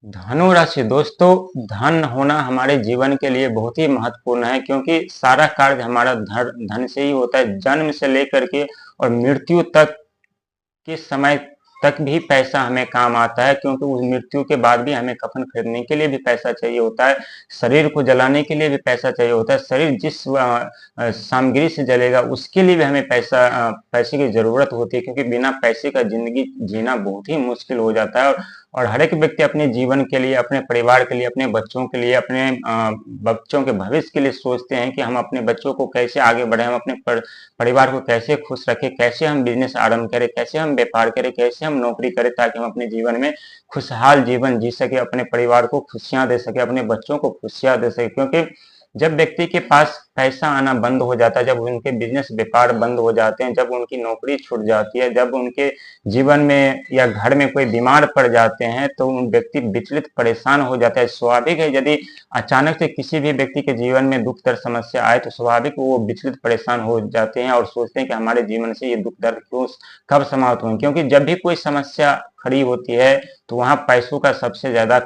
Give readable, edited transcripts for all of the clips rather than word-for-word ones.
धनु राशि दोस्तों, धन होना हमारे जीवन के लिए बहुत ही महत्वपूर्ण है क्योंकि सारा कार्य हमारा धन धन से ही होता है। जन्म से लेकर के और मृत्यु तक के समय तक भी पैसा हमें काम आता है, क्योंकि उस मृत्यु के बाद भी हमें कफन खरीदने के लिए भी पैसा चाहिए होता है, शरीर को जलाने के लिए भी पैसा चाहिए होता है। शरीर जिस सामग्री से जलेगा उसके लिए भी हमें पैसे की जरूरत होती है, क्योंकि बिना पैसे का जिंदगी जीना बहुत ही मुश्किल हो जाता है। और हर एक व्यक्ति अपने जीवन के लिए, अपने परिवार के लिए, अपने बच्चों के लिए, अपने बच्चों के भविष्य के लिए सोचते हैं कि हम अपने बच्चों को कैसे आगे बढ़े, हम अपने परिवार को कैसे खुश रखें, कैसे हम बिजनेस आरंभ करें, कैसे हम व्यापार करें, कैसे हम नौकरी करें, ताकि हम अपने जीवन में खुशहाल जीवन जी सके, अपने परिवार को खुशियां दे सके, अपने बच्चों को खुशियां दे सके। क्योंकि जब व्यक्ति के पास पैसा आना बंद हो जाता है, जब उनके बिजनेस व्यापार बंद हो जाते हैं, जब उनकी नौकरी छूट जाती है, जब उनके जीवन में या घर में कोई बीमार पड़ जाते हैं, तो उन व्यक्ति विचलित परेशान हो जाता है। स्वाभाविक है, यदि अचानक से किसी भी व्यक्ति के जीवन में दुख दर्द समस्या आए तो स्वाभाविक वो विचलित परेशान हो जाते हैं और सोचते हैं कि हमारे जीवन से ये दुख दर्द क्यों कब समाप्त होंगे। क्योंकि जब भी कोई समस्या खड़ी होती है तो वहां पैसों का सबसे ज्यादा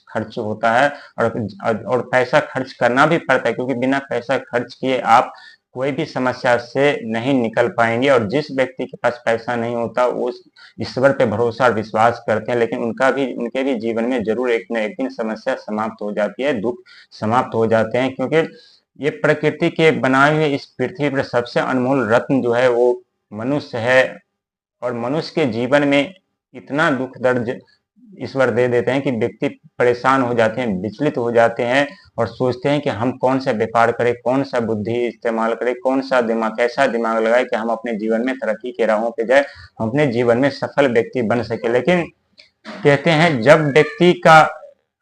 खर्च होता है। और पैसा खर्च करना भी पड़ता है, क्योंकि बिना पैसा खर्च किए आप कोई भी समस्या से नहीं निकल पाएंगे। और जिस व्यक्ति के पास पैसा नहीं होता वो ईश्वर पे भरोसा और विश्वास करते हैं, लेकिन उनके भी जीवन में जरूर एक न एक दिन समस्या समाप्त हो जाती है, दुख समाप्त हो जाते हैं। क्योंकि ये प्रकृति के बनाए हुए इस पृथ्वी पर सबसे अनमोल रत्न जो है वो मनुष्य है। और मनुष्य के जीवन में इतना दुख दर्द ईश्वर दे देते हैं कि व्यक्ति परेशान हो जाते हैं, विचलित हो जाते हैं और सोचते हैं कि हम कौन सा व्यापार करें, कौन सा बुद्धि इस्तेमाल करें, कौन सा दिमाग, कैसा दिमाग लगाए कि हम अपने जीवन में तरक्की के राहों पे जाए, हम अपने जीवन में सफल व्यक्ति बन सके। लेकिन कहते हैं जब व्यक्ति का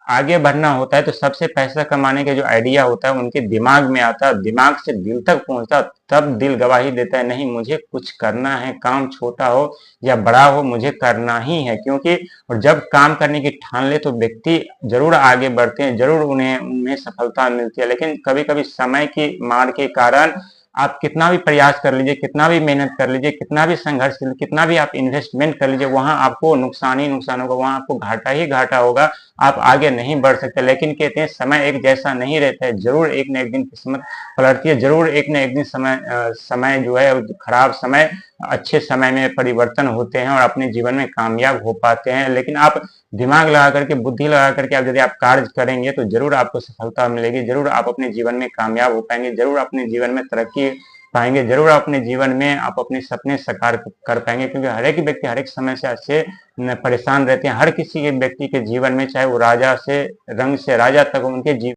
आगे बढ़ना होता है तो सबसे पैसा कमाने का जो आइडिया होता है उनके दिमाग में आता है, दिमाग से दिल तक पहुंचता, तब दिल गवाही देता है नहीं मुझे कुछ करना है, काम छोटा हो या बड़ा हो मुझे करना ही है। क्योंकि और जब काम करने की ठान ले तो व्यक्ति जरूर आगे बढ़ते हैं, जरूर उन्हें उन्हें सफलता मिलती है। लेकिन कभी कभी समय की मार के कारण आप कितना भी प्रयास कर लीजिए, कितना भी मेहनत कर लीजिए, कितना भी संघर्ष कर लीजिए, कितना भी आप इन्वेस्टमेंट कर लीजिए, वहां आपको नुकसान ही नुकसान होगा, वहां आपको घाटा ही घाटा होगा, आप आगे नहीं बढ़ सकते। लेकिन कहते हैं समय एक जैसा नहीं रहता है, जरूर एक न एक दिन किस्मत पलटती है, जरूर एक न एक दिन समय जो है खराब समय अच्छे समय में परिवर्तन होते हैं और अपने जीवन में कामयाब हो पाते हैं। लेकिन आप दिमाग लगा करके, बुद्धि लगा करके आप यदि आप कार्य करेंगे तो जरूर आपको सफलता मिलेगी, जरूर आप अपने जीवन में कामयाब हो पाएंगे, जरूर अपने जीवन में तरक्की पाएंगे, जरूर अपने जीवन में आप अपने सपने साकार कर पाएंगे। क्योंकि हर एक व्यक्ति हर एक समस्या से परेशान रहते हैं, हर किसी के व्यक्ति के जीवन में, चाहे वो राजा से रंग से राजा तक, उनके जीवन